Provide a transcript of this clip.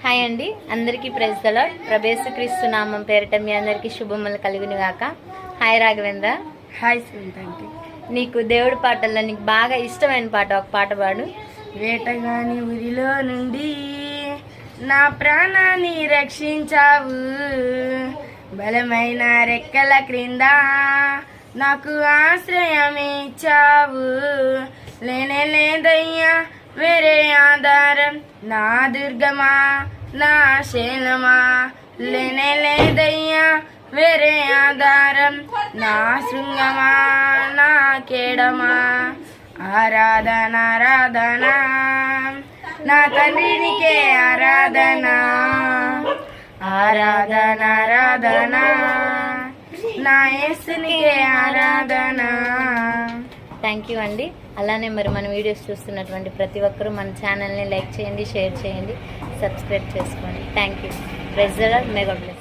Hi అండి, అందరికీ praise the lord. ప్రభేసుక్రీస్తు నామం పేరిట మీ అందరికీ శుభములు కలుగును గాక. హాయ్ రాఘవేంద్ర. హాయ్ సుంతంటి. నీకు దేవుడి పాటల్లో నీకు బాగా ఇష్టమైన పాట ఒక పాట పాడు. వేటగాని ఊరిలో నుండి నా ప్రాణాన్ని రక్షించావు, బలమైన రెక్కల క్రింద నాకు ఆశ్రయం ఇచ్చావు. లేనే లేదయ్యా వేరే ఆధారం, నా దుర్గమా నా శైలమా. లేనే లేదయ్యా వేరే ఆధారం, నా శృంగమా నా కేడమా. ఆరాధన ఆరాధన నా తండ్రినికే ఆరాధన, ఆరాధన ఆరాధన నా యేసునికే ఆరాధన. థ్యాంక్ యూ అండి. అలానే మరి మన వీడియోస్ చూస్తున్నటువంటి ప్రతి ఒక్కరూ మన ఛానల్ని లైక్ చేయండి, షేర్ చేయండి, సబ్స్క్రైబ్ చేసుకోండి. Thank you. Praise the lord. May God bless.